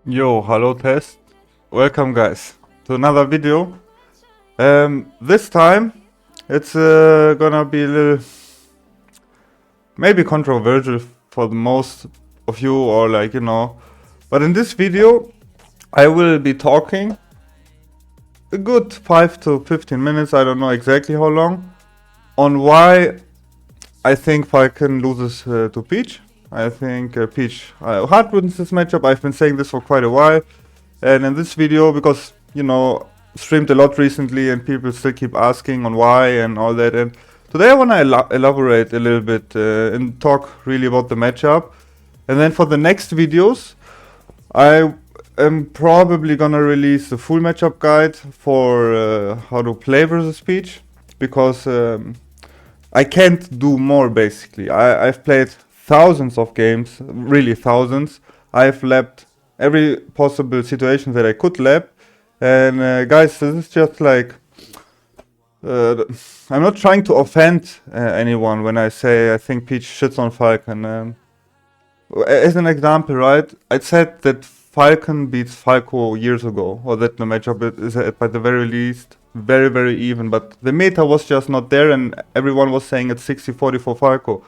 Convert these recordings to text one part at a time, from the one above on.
Yo, hello test. Welcome guys to another video. This time it's gonna be a little maybe controversial for the most of you or but in this video I will be talking a good 5 to 15 minutes, I don't know exactly how long, on why I think Falcon loses to Peach. I think Peach hard wins this matchup. I've been saying this for quite a while. And in this video, because, streamed a lot recently and people still keep asking on why and all that. And today I want to elaborate a little bit and talk really about the matchup. And then for the next videos, I am probably gonna release the full matchup guide for how to play versus Peach. Because I can't do more basically. I've played thousands of games, really thousands. I've lapped every possible situation that I could lap. And guys, this is just like, I'm not trying to offend anyone when I say I think Peach shits on Falcon. As an example, right, I said that Falcon beats Falco years ago, or that the matchup is at the very least very, very even, but the meta was just not there and everyone was saying it's 60-40 for Falco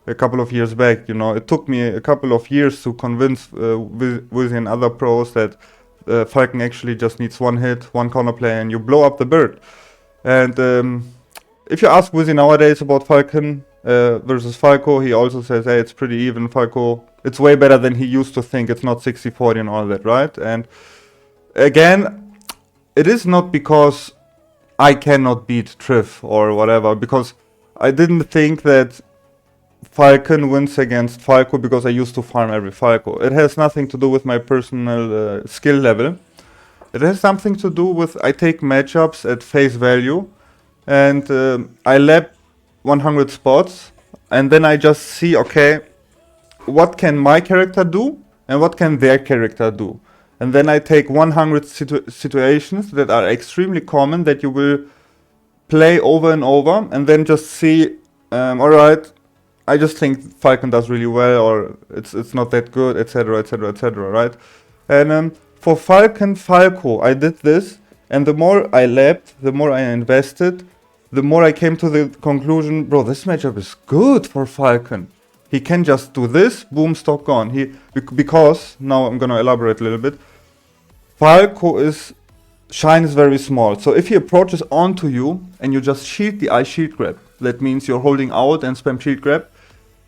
a couple of years back. It took me a couple of years to convince Wizzy and other pros that Falcon actually just needs one hit, one counterplay, and you blow up the bird. And if you ask Wizzy nowadays about Falcon versus Falco, he also says, hey, it's pretty even. Falco, it's way better than he used to think. It's not 60-40 and all that, right? And again, it is not because I cannot beat Triff or whatever, because I didn't think that Falcon wins against Falco because I used to farm every Falco. It has nothing to do with my personal skill level. It has something to do with I take matchups at face value and I lap 100 spots and then I just see, okay, what can my character do and what can their character do? And then I take 100 situations that are extremely common that you will play over and over and then just see, alright, I just think Falcon does really well or it's not that good, etc, etc, etc, right? And for Falco, I did this and the more I lapped, the more I invested, the more I came to the conclusion, bro, this matchup is good for Falcon. He can just do this, boom, stock gone. Because, now I'm gonna elaborate a little bit, Falco shine is very small. So if he approaches onto you and you just shield the eye shield grab, that means you're holding out and spam shield grab,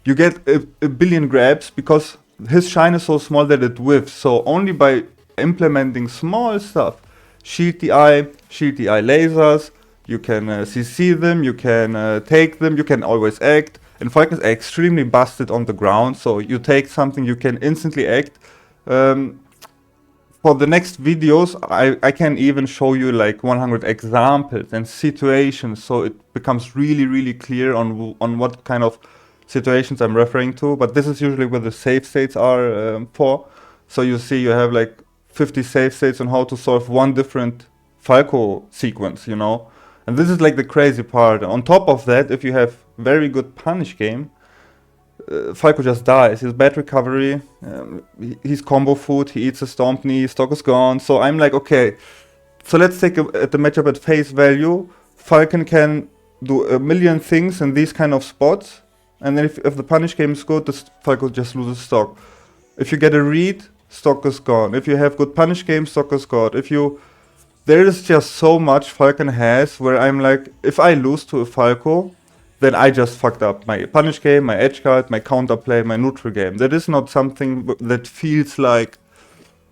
you get a billion grabs because his shine is so small that it whiffs. So only by implementing small stuff, shield the eye lasers, you can CC them, you can take them, you can always act. And Falcon is extremely busted on the ground, so you take something, you can instantly act. For the next videos, I can even show you like 100 examples and situations, so it becomes really, really clear on what kind of situations I'm referring to. But this is usually where the save states are for. So you see you have like 50 save states on how to solve one different Falco sequence, And this is like the crazy part. On top of that, if you have very good punish game, Falco just dies. His bad recovery, he's combo food, he eats a stomp knee, stock is gone. So I'm like, okay, so let's take the matchup at face value. Falcon can do a million things in these kind of spots. And then if the punish game is good, Falco just loses stock. If you get a read, stock is gone. If you have good punish game, stock is gone. There is just so much Falcon has where I'm like, if I lose to a Falco, then I just fucked up my punish game, my edge guard, my counterplay, my neutral game. That is not something that feels like,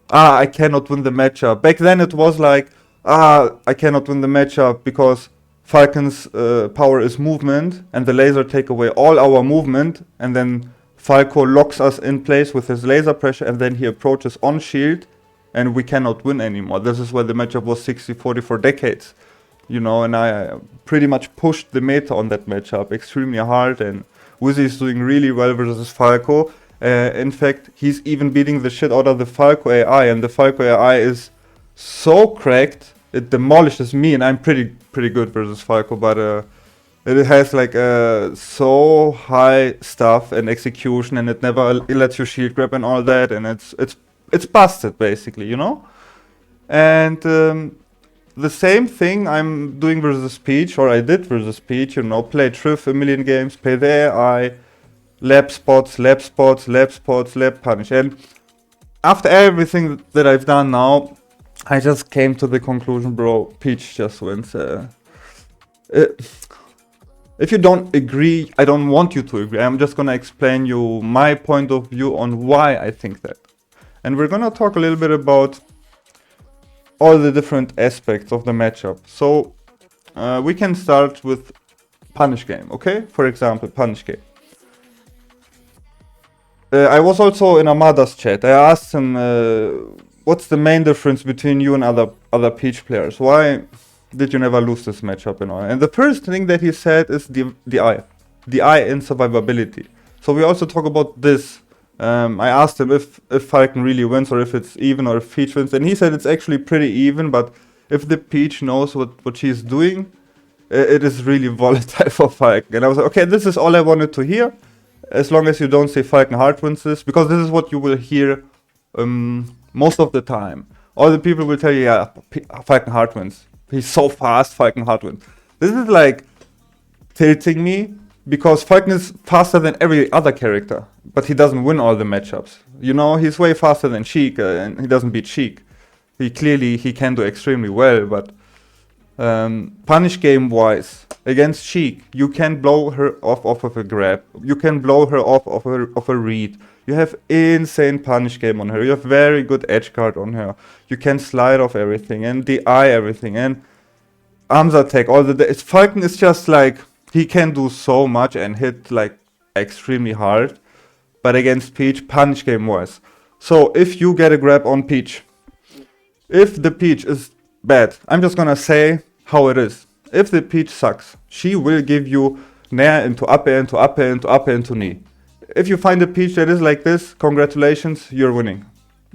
I cannot win the matchup. Back then it was like, I cannot win the matchup because Falcon's power is movement and the laser take away all our movement and then Falco locks us in place with his laser pressure and then he approaches on shield and we cannot win anymore. This is where the matchup was 60-40 for decades. And I pretty much pushed the meta on that matchup extremely hard, and Wizzy is doing really well versus Falco. In fact, he's even beating the shit out of the Falco AI, and the Falco AI is so cracked, it demolishes me, and I'm pretty good versus Falco, but it has like so high stuff and execution, and it never lets you shield grab and all that, and it's it's busted basically, you know. And the same thing I'm doing versus Peach, or I did versus Peach, you know, play Triff a million games, play the AI, lab spots, lab spots, lab spots, lab punish. And after everything that I've done now, I just came to the conclusion, bro, Peach just wins. If you don't agree, I don't want you to agree. I'm just gonna explain you my point of view on why I think that. And we're gonna talk a little bit about all the different aspects of the matchup. So we can start with punish game, okay? For example, punish game. I was also in Amada's chat. I asked him, what's the main difference between you and other Peach players? Why did you never lose this matchup and all? And the first thing that he said is the eye in survivability. So we also talk about this. I asked him if Falcon really wins or if it's even or if Peach wins, and he said it's actually pretty even, but if the Peach knows what she's doing, it is really volatile for Falcon. And I was like, okay, this is all I wanted to hear, as long as you don't say Falcon hard wins this, because this is what you will hear most of the time. All the people will tell you, yeah, Falcon hard wins. He's so fast, Falcon hard wins. This is like tilting me, because Falcon is faster than every other character, but he doesn't win all the matchups. You know, he's way faster than Sheik, and he doesn't beat Sheik. He can do extremely well, but punish game wise, against Sheik, you can blow her off of a grab. You can blow her off of a read. You have insane punish game on her. You have very good edge guard on her. You can slide off everything and DI everything and arms attack. Falcon is just like, he can do so much and hit like extremely hard, but against Peach, punish game wise. So if you get a grab on Peach, if the Peach is bad, I'm just gonna say how it is. If the Peach sucks, she will give you nair into up air, into up air, into up air, into knee. If you find a Peach that is like this, congratulations, you're winning.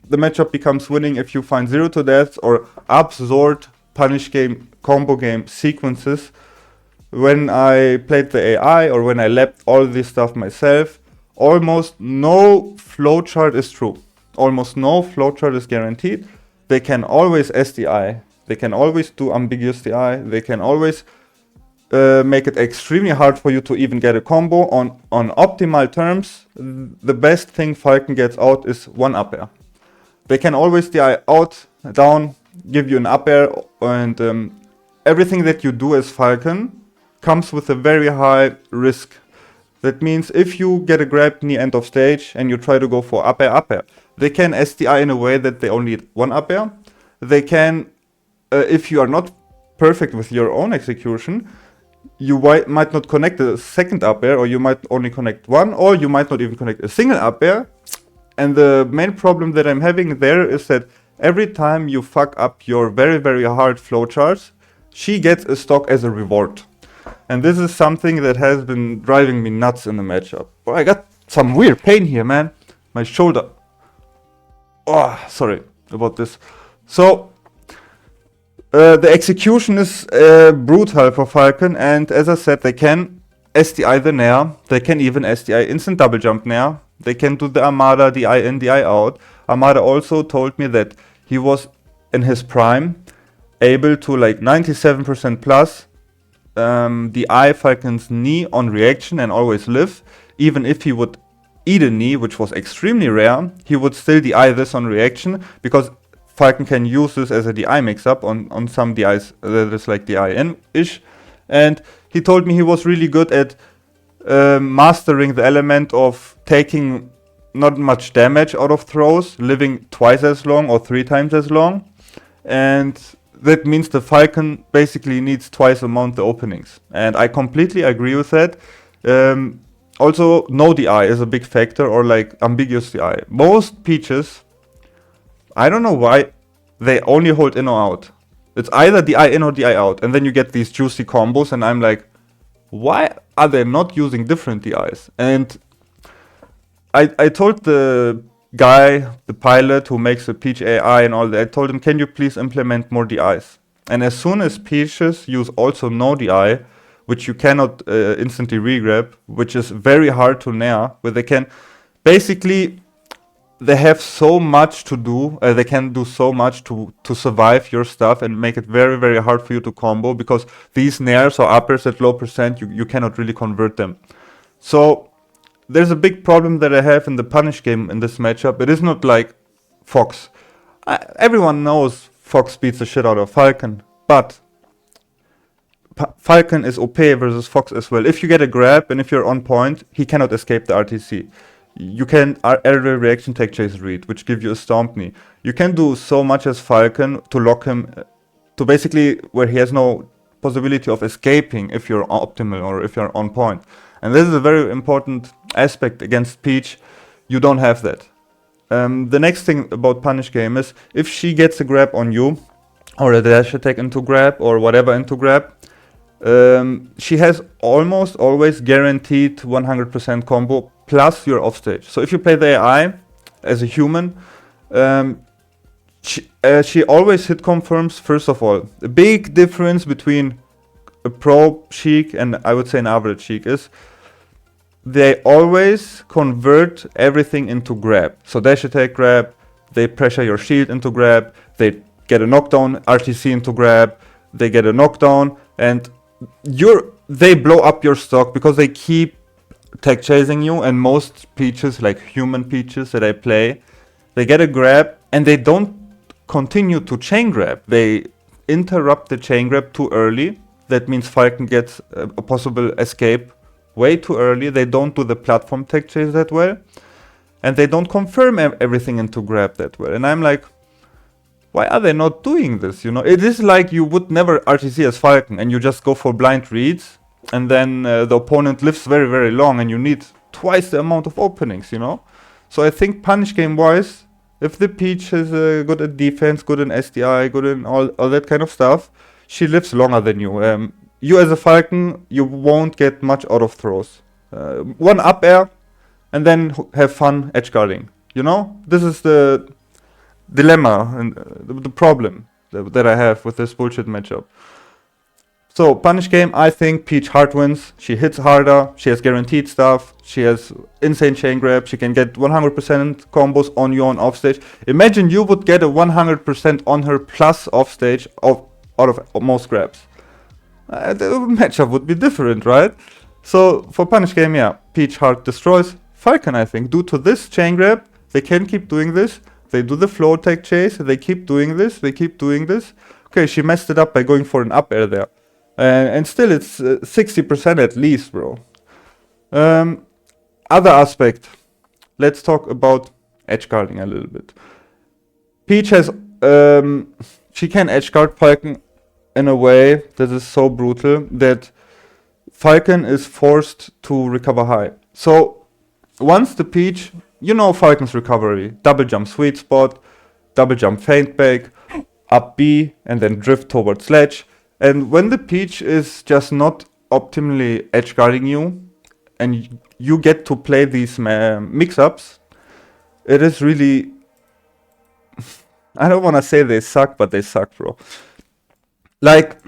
The matchup becomes winning if you find 0 to deaths or absurd punish game, combo game sequences. When I played the AI or when I lapped all this stuff myself, almost no flowchart is true. Almost no flowchart is guaranteed. They can always SDI. They can always do ambiguous DI. They can always make it extremely hard for you to even get a combo. On optimal terms, the best thing Falcon gets out is one up air. They can always DI out, down, give you an up air, and everything that you do as Falcon comes with a very high risk. That means if you get a grab near end of stage and you try to go for up air, they can SDI in a way that they only need one up air. They can, if you are not perfect with your own execution, you might not connect a second up air, or you might only connect one, or you might not even connect a single up air. And the main problem that I'm having there is that every time you fuck up your very, very hard flowcharts, she gets a stock as a reward. And this is something that has been driving me nuts in the matchup. Oh, I got some weird pain here, man. My shoulder. Oh, sorry about this. So, the execution is brutal for Falcon, and as I said, they can SDI the Nair. They can even SDI instant double jump Nair. They can do the Armada, DI in, DI out. Armada also told me that he was in his prime able to like 97% plus DI Falcon's knee on reaction and always live. Even if he would eat a knee, which was extremely rare, he would still DI this on reaction, because Falcon can use this as a DI mix-up on some DIs that is like DI in-ish. And he told me he was really good at mastering the element of taking not much damage out of throws, living twice as long or 3 times as long. And that means the Falcon basically needs twice amount the openings. And I completely agree with that. Also, no DI is a big factor, or like ambiguous DI. Most Peaches, I don't know why, they only hold in or out. It's either DI in or DI out, and then you get these juicy combos, and I'm like, why are they not using different DIs? And I told the guy, the pilot who makes the Peach AI and all that, I told him, can you please implement more DIs? And as soon as Peaches use also no DI, which you cannot instantly regrab, which is very hard to nair, where they can basically, they have so much to do. They can do so much to survive your stuff and make it very, very hard for you to combo, because these nairs or uppers at low percent, you cannot really convert them. So there's a big problem that I have in the punish game in this matchup. It is not like Fox. Everyone knows Fox beats the shit out of Falcon, but Falcon is OP versus Fox as well. If you get a grab and if you're on point, he cannot escape the RTC. You can aerial reaction tech chase read, which give you a stomp knee. You can do so much as Falcon to lock him to basically where he has no possibility of escaping if you're optimal or if you're on point. And this is a very important aspect against Peach. You don't have that. The next thing about punish game is if she gets a grab on you, or a dash attack into grab, or whatever into grab, she has almost always guaranteed 100% combo plus your offstage. So if you play the AI as a human, she always hit confirms. First of all, a big difference between a pro Sheik and I would say an average Sheik is they always convert everything into grab. So dash attack grab, they pressure your shield into grab, they get a knockdown RTC into grab, they get a knockdown, and they blow up your stock because they keep tech chasing you. And most Peaches, like human Peaches that I play, they get a grab and they don't continue to chain grab. They interrupt the chain grab too early. That means Falcon gets a possible escape way too early. They don't do the platform tech chase that well, and they don't confirm everything into grab that well. And I'm like, why are they not doing this? You know, it is like you would never RTC as Falcon and you just go for blind reads, and then the opponent lives very, very long and you need twice the amount of openings, you know? So I think punish game wise, if the Peach is good at defense, good in SDI, good in all that kind of stuff, she lives longer than you. You as a Falcon, you won't get much out of throws. One up air and then have fun edgeguarding. You know, this is the dilemma and the problem that I have with this bullshit matchup. So punish game, I think Peach hard wins. She hits harder, she has guaranteed stuff, she has insane chain grab, she can get 100% combos on you on offstage. Imagine you would get a 100% on her plus offstage out of most grabs. The matchup would be different, right? So for punish game, yeah, Peach hard destroys. Falcon, I think, due to this chain grab, they can keep doing this. They do the flow tech chase, they keep doing this, they keep doing this. Okay, she messed it up by going for an up air there. And still it's 60% at least, bro. Other aspect. Let's talk about edgeguarding a little bit. Peach has, she can edgeguard Falcon in a way that is so brutal that Falcon is forced to recover high. So once the Peach, you know Falcon's recovery, double jump sweet spot, double jump feint back, up B, and then drift towards ledge. And when the Peach is just not optimally edgeguarding you, and you get to play these mix-ups, it is really... I don't want to say they suck, but they suck, bro. Like,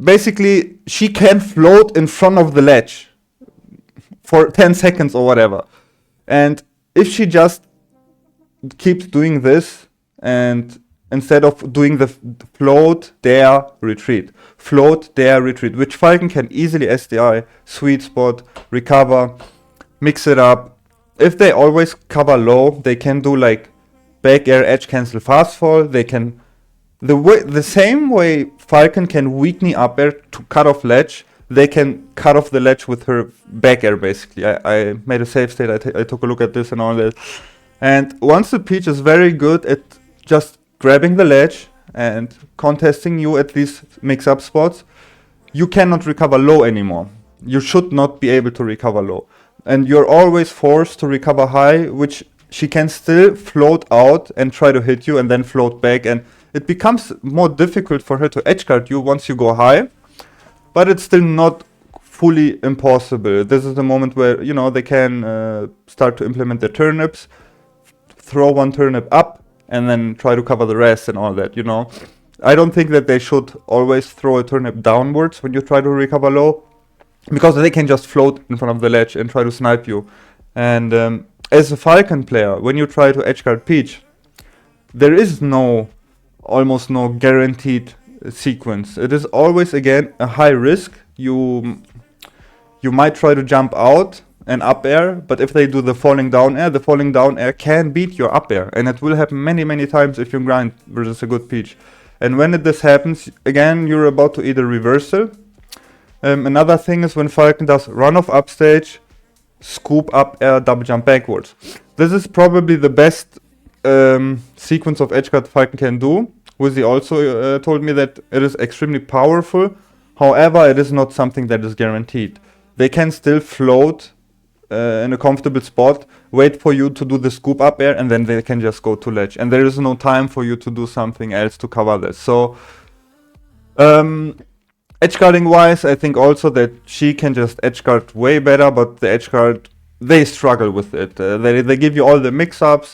basically, she can float in front of the ledge for 10 seconds or whatever. And if she just keeps doing this, and instead of doing the float, dare, retreat, float, dare, retreat, which Falcon can easily SDI, sweet spot, recover, mix it up. If they always cover low, they can do like back air, edge cancel, fast fall. They can, the same way Falcon can weak knee up air to cut off ledge, they can cut off the ledge with her back air basically. I made a save state, I took a look at this and all that. And once the Peach is very good at just grabbing the ledge and contesting you at these mix-up spots, you cannot recover low anymore. You should not be able to recover low. And you're always forced to recover high, which she can still float out and try to hit you and then float back. And it becomes more difficult for her to edgeguard you once you go high. But it's still not fully impossible. This is the moment where, you know, they can start to implement their turnips, throw one turnip up, and then try to cover the rest and all that, you know. I don't think that they should always throw a turnip downwards when you try to recover low, because they can just float in front of the ledge and try to snipe you. And as a Falcon player, when you try to edgeguard Peach, there is almost no guaranteed sequence. It is always, again, a high risk. You might try to jump out and up air, but if they do the falling down air can beat your up air, and it will happen many, many times if you grind versus a good Peach. And when this happens, again, you're about to eat a reversal. Another thing is when Falcon does run off upstage, scoop up air, double jump backwards. This is probably the best sequence of edgeguard Falcon can do. Wizzy also told me that it is extremely powerful. However, it is not something that is guaranteed. They can still float in a comfortable spot, wait for you to do the scoop up air, and then they can just go to ledge. And there is no time for you to do something else to cover this. So, edgeguarding wise, I think also that she can just edgeguard way better, but the edgeguard, they struggle with it. They give you all the mix-ups,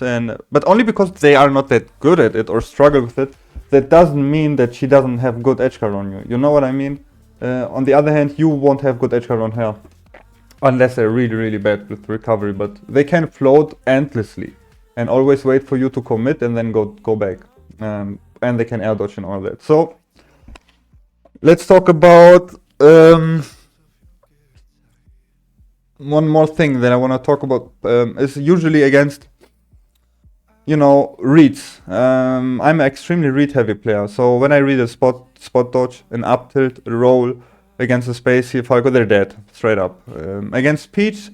but only because they are not that good at it or struggle with it. That doesn't mean that she doesn't have good edgeguard on you. You know what I mean? On the other hand, you won't have good edgeguard on her. Unless they're really, really bad with recovery. But they can float endlessly. And always wait for you to commit and then go back. And they can air dodge and all that. So, let's talk about one more thing that I want to talk about. Is usually against, reads. I'm an extremely read heavy player, so when I read a spot dodge, an up tilt, a roll against a space here, Falcon, they're dead, straight up. Against Peach,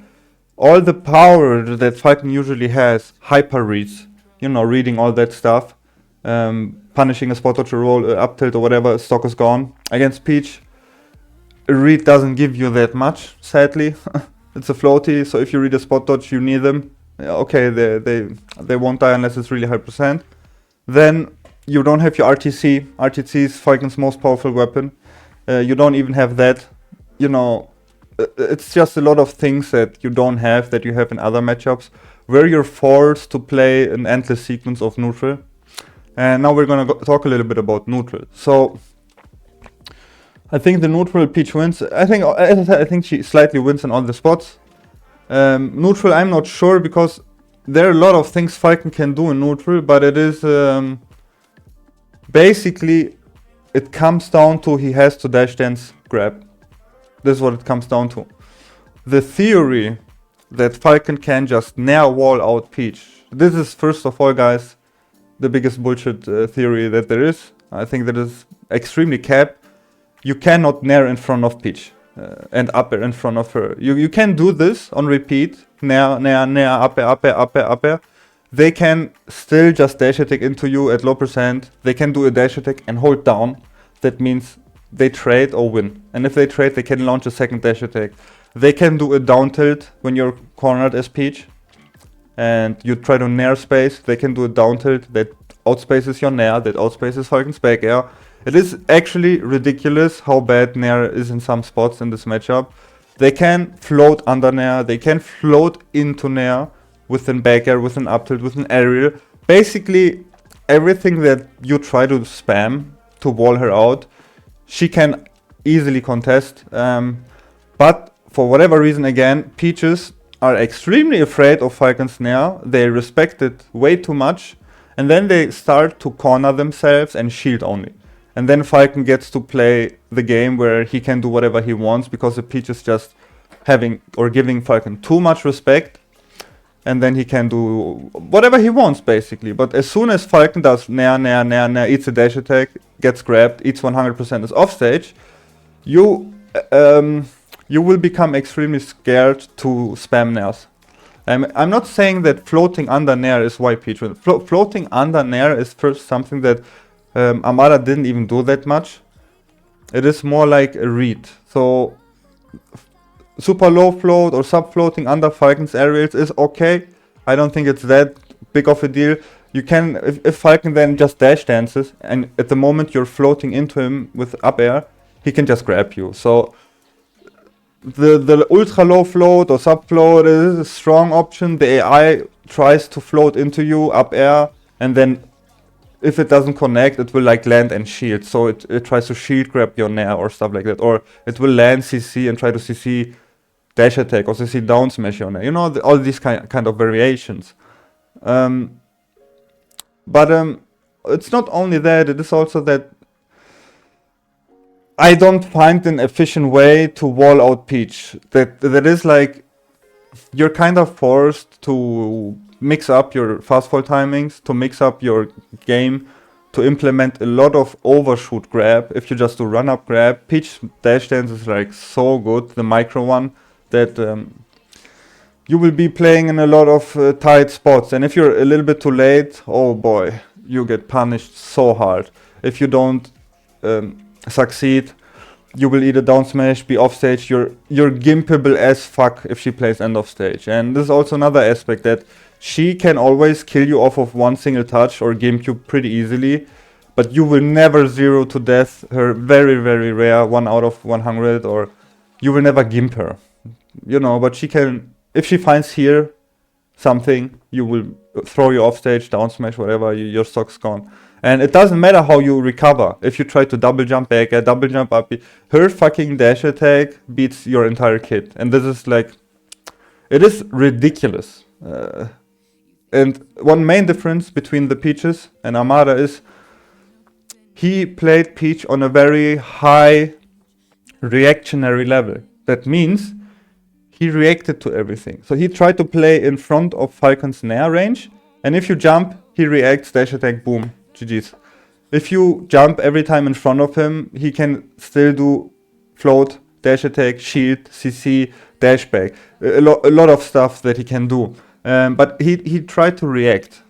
all the power that Falcon usually has, hyper reads, reading all that stuff, punishing a spot dodge, a roll, a up tilt or whatever, stock is gone. Against Peach, a read doesn't give you that much, sadly. It's a floaty, so if you read a spot dodge, you need them. Okay, they won't die unless it's really high percent. Then you don't have your RTC. RTC is Falcon's most powerful weapon. You don't even have that. It's just a lot of things that you don't have that you have in other matchups, where you're forced to play an endless sequence of neutral. And now we're gonna talk a little bit about neutral. So I think the neutral Peach wins. I think she slightly wins in all the spots. Neutral, I'm not sure, because there are a lot of things Falcon can do in neutral, but it is basically it comes down to he has to dash dance grab. This is what it comes down to. The theory that Falcon can just nair wall out Peach. This is, first of all, guys, the biggest bullshit theory that there is. I think that is extremely capped. You cannot nair in front of Peach. And up air in front of her. You can do this on repeat. Nair, up air. They can still just dash attack into you at low percent. They can do a dash attack and hold down. That means they trade or win. And if they trade, they can launch a second dash attack. They can do a down tilt when you're cornered as Peach. And you try to nair space. They can do a down tilt that outspaces your nair, that outspaces Falcon's back air. It is actually ridiculous how bad nair is in some spots in this matchup. They can float under nair, they can float into nair with an back air, with an up tilt, with an aerial. Basically, everything that you try to spam to wall her out, she can easily contest. But for whatever reason, again, Peaches are extremely afraid of Falcon's nair. They respect it way too much. And then they start to corner themselves and shield only. And then Falcon gets to play the game where he can do whatever he wants, because the Peach is just having or giving Falcon too much respect. And then he can do whatever he wants, basically. But as soon as Falcon does nair, eats a dash attack, gets grabbed, eats 100% is offstage, you will become extremely scared to spam nairs. I'm not saying that floating under nair is why Peach wins. Floating under nair is first something that Armada didn't even do that much. It is more like a read. So super low float or sub floating under Falcon's aerials is okay. I don't think it's that big of a deal. You can, if Falcon then just dash dances, and at the moment you're floating into him with up air, he can just grab you. So the ultra low float or sub float is a strong option. The AI tries to float into you up air, and then if it doesn't connect, it will like land and shield. So it tries to shield grab your nair or stuff like that. Or it will land CC and try to CC dash attack or CC down smash on it. You know, all these kind of variations. But it's not only that, it is also that I don't find an efficient way to wall out Peach. That is like, you're kind of forced to mix up your fast fall timings, to mix up your game, to implement a lot of overshoot grab. If you just do run up grab, Peach dash dance is like so good, the micro one, that you will be playing in a lot of tight spots. And if you're a little bit too late, oh boy, you get punished so hard. If you don't succeed, you will either down smash, be off stage. You're gimpable as fuck if she plays end of stage. And this is also another aspect, that she can always kill you off of one single touch or gimp you pretty easily, but you will never 0 to death her. Very, very rare, 1 out of 100, or you will never gimp her. You know, but she can, if she finds here something, you will throw you off stage, down smash, whatever, your stock's gone. And it doesn't matter how you recover. If you try to double jump back, double jump up, her fucking dash attack beats your entire kit. And this is like, it is ridiculous. And one main difference between the Peaches and Armada is he played Peach on a very high reactionary level. That means he reacted to everything. So he tried to play in front of Falcon's nair range, and if you jump, he reacts, dash attack, boom, GG's. If you jump every time in front of him, he can still do float, dash attack, shield, CC, dash back. A lot of stuff that he can do. But he tried to react.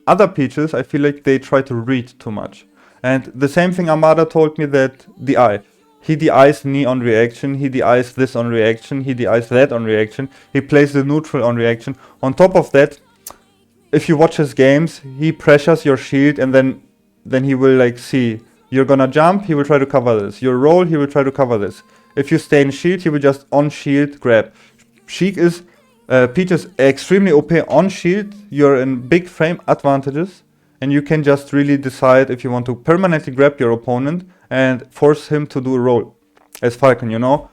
Other Peaches, I feel like they try to read too much. And the same thing Armada told me, that DI. He DIs knee on reaction, he DIs this on reaction, he DIs that on reaction, he plays the neutral on reaction. On top of that, if you watch his games, he pressures your shield, and then he will like see, you're gonna jump, he will try to cover this. Your roll, he will try to cover this. If you stay in shield, he will just on shield grab. Peach is extremely OP on shield, you're in big frame advantages, and you can just really decide if you want to permanently grab your opponent and force him to do a roll. As Falcon, you know.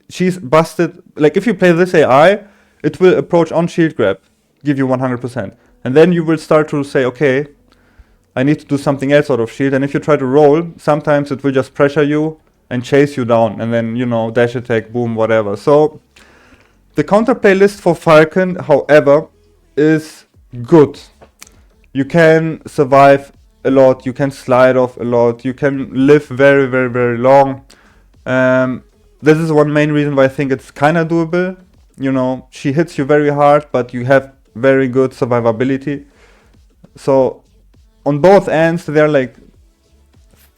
She's busted. Like, if you play this AI, it will approach on shield grab, give you 100%. And then you will start to say, okay, I need to do something else out of shield. And if you try to roll, sometimes it will just pressure you and chase you down. And then, you know, dash attack, boom, whatever. So, the counterplay list for Falcon, however, is good. You can survive a lot, you can slide off a lot, you can live very, very, very long. This is one main reason why I think it's kind of doable. You know, she hits you very hard, but you have very good survivability. So, on both ends, there are like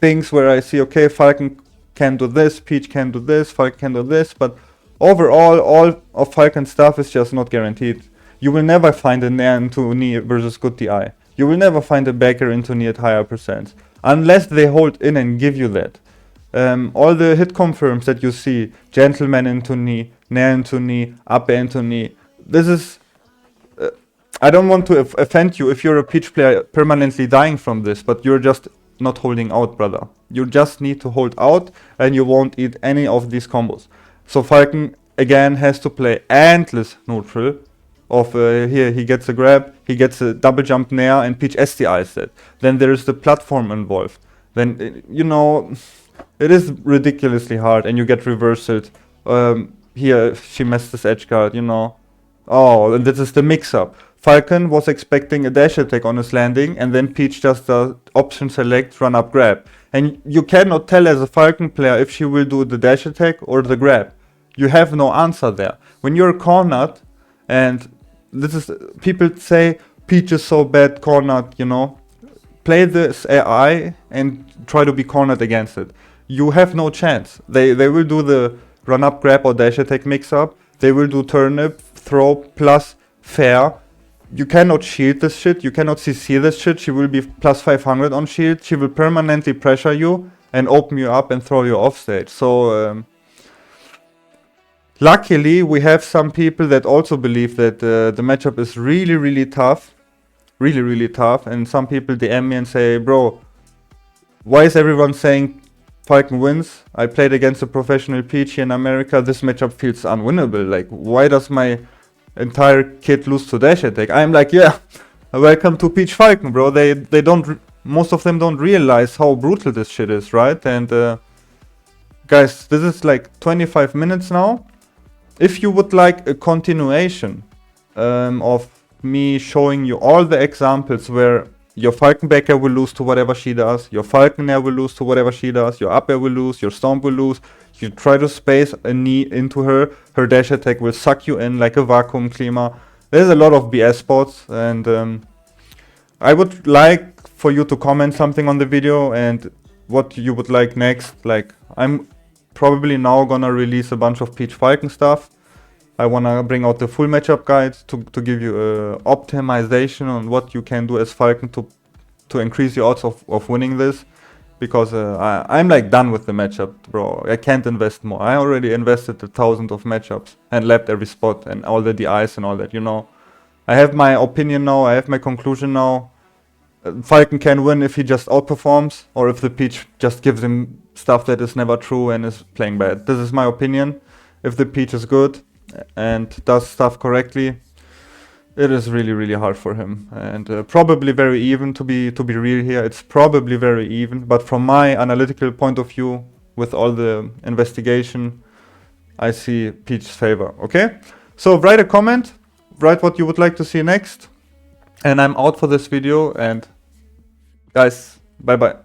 things where I see, okay, Falcon can do this, Peach can do this, Falcon can do this, but overall, all of Falcon's stuff is just not guaranteed. You will never find a nair into knee versus good DI. You will never find a backer into knee at higher percents, unless they hold in and give you that. All the hit confirms that you see, gentleman into knee, nair into knee, up air into knee, this is... I don't want to offend you if you're a Peach player permanently dying from this, but you're just not holding out, brother. You just need to hold out, and you won't eat any of these combos. So Falcon, again, has to play endless neutral. Here he gets a grab, he gets a double jump nair, and Peach SDIs it. Then there is the platform involved. Then, you know, it is ridiculously hard, and you get reversed. Here she messed this edge guard, you know. Oh, and this is the mix-up. Falcon was expecting a dash attack on his landing, and then Peach just does option select, run up grab. And you cannot tell as a Falcon player if she will do the dash attack or the grab. You have no answer there. When you're cornered, and this is, people say Peach is so bad cornered, you know. Play this AI and try to be cornered against it. You have no chance. They will do the run up grab or dash attack mix up. They will do turnip, throw, plus fair. You cannot shield this shit. You cannot CC this shit. She will be plus 500 on shield. She will permanently pressure you and open you up and throw you off stage. So, luckily, we have some people that also believe that the matchup is really, really tough. Really, really tough. And some people DM me and say, bro, why is everyone saying Falcon wins. I played against a professional Peach here in America. This matchup feels unwinnable. Like, why does my entire kit lose to dash attack? I'm like, yeah, welcome to Peach Falcon, bro. They don't, most of them don't realize how brutal this shit is, right? And guys, this is like 25 minutes now. If you would like a continuation of me showing you all the examples where your Falcon backer will lose to whatever she does, your Falcon air will lose to whatever she does, your up air will lose, your stomp will lose, you try to space a knee into her, her dash attack will suck you in like a vacuum cleaner. There's a lot of BS spots, and I would like for you to comment something on the video and what you would like next. Like, I'm probably now gonna release a bunch of Peach Falcon stuff. I wanna bring out the full matchup guide to give you a optimization on what you can do as Falcon to increase your odds of winning this. Because I'm like done with the matchup, bro. I can't invest more. I already invested 1,000 of matchups and left every spot and all the DIs and all that, you know. I have my opinion now, I have my conclusion now. Falcon can win if he just outperforms, or if the Peach just gives him stuff that is never true and is playing bad. This is my opinion. If the Peach is good and does stuff correctly, it is really, really hard for him. And probably very even, to be real here. It's probably very even, but from my analytical point of view, with all the investigation, I see Peach's favor, okay? So write a comment, write what you would like to see next, and I'm out for this video, and guys, bye bye.